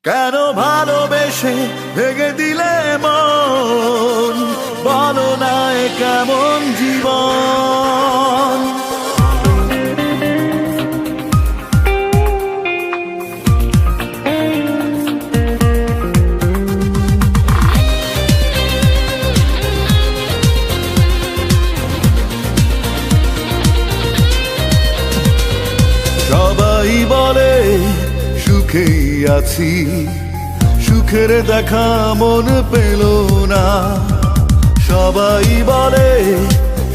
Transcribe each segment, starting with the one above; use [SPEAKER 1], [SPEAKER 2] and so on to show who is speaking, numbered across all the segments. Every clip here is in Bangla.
[SPEAKER 1] কেন ভালোবেসে ভেঙে দিলে মন, বলো না এ কেমন জীবন। সবাই বলে সুখেই আছি, সুখের দেখা মন পেল না। সবাই বলে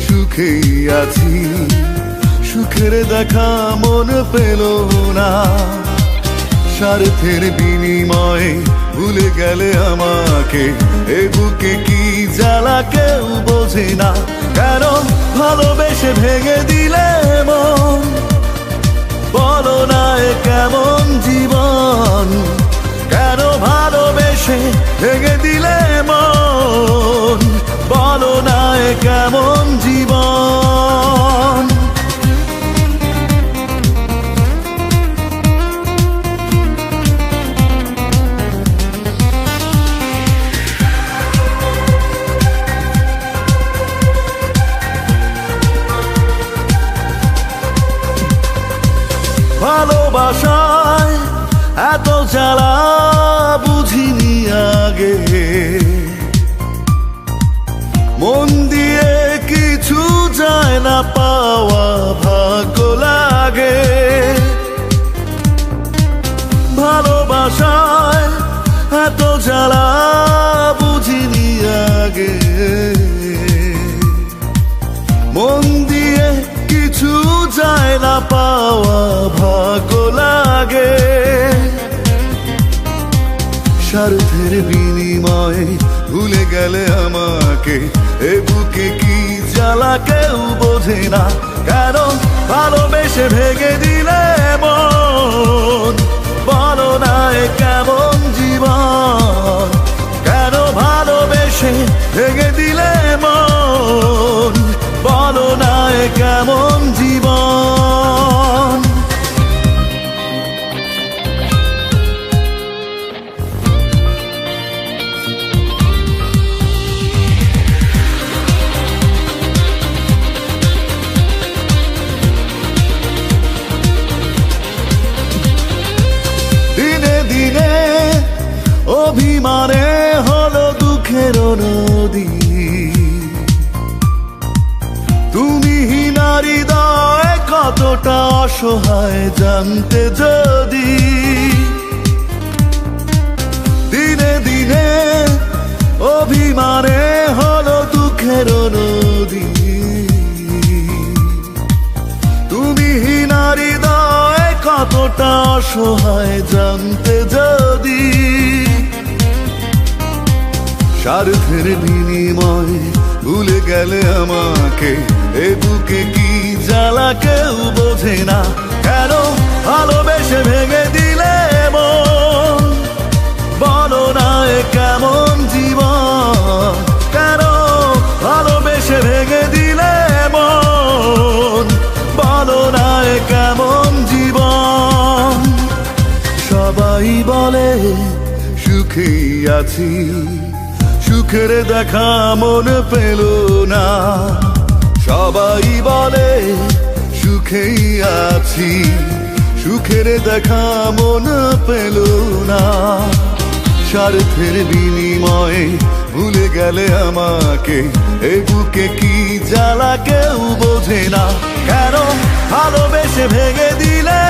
[SPEAKER 1] সুখেই আছি, সুখের দেখা মন পেল না। স্বার্থের বিনিময়ে ভুলে গেলে আমাকে, এ বুকে কি জ্বালা কেউ বোঝে না। কেন ভালোবেসে ভেঙে দিলে মন, বলো না এ কেমন জীবন। কেন ভালোবেসে ভেঙে দিলে মন, বলো না এ কেমন জীবন। ভালোবাসায় এত জ্বালা বুঝিনি আগে, মন দিয়ে কিছু যায় না পাওয়া ভাগ্য লাগে। ভালোবাসায় এত জ্বালা বুঝিনি আগে, মন দিয়ে কিছু যায় না পাওয়া ভাগ্য লাগে। স্বার্থের বিনিময়ে ভুলে গেলে আমাকে, এ বুকে কি জ্বালা কেউ বোঝে না। কেন ভালোবেসে ভেঙে দিলে মন, বলো না এ কেমন জীবন। কেন ভালোবেসে ভেঙে দিলে মন, বলো না এ কেমন জীবন। দিনে দিনে অভিমানে হলো দুঃখের নদী, তুমি নারী হৃদয় কতটা অসহায় জানতে যদি। দিনে দিনে অভিমানে হলো দুঃখের নদী, তুমি নারী হৃদয় কতটা অসহায় জানতে যদি। স্বার্থের বিনিময়ে ভুলে গেলে আমাকে, এ বুকে কি জ্বালা কেউ বোঝে না। কেন ভালোবেসে ভেঙে দিলে মন, বলো না এ কেমন জীবন। কেন ভালোবেসে ভেঙে দিলে মন, বলো না এ কেমন জীবন। সবাই বলে সুখেই আছি, সুখের দেখা মন পেল না। সবাই বলে সুখেই আছি, সুখের দেখা মন পেল না। স্বার্থের বিনিময়ে ভুলে গেলে আমাকে, এ বুকে কি জ্বালা কেউ বোঝে না। কেন ভালোবেসে ভেঙে দিলে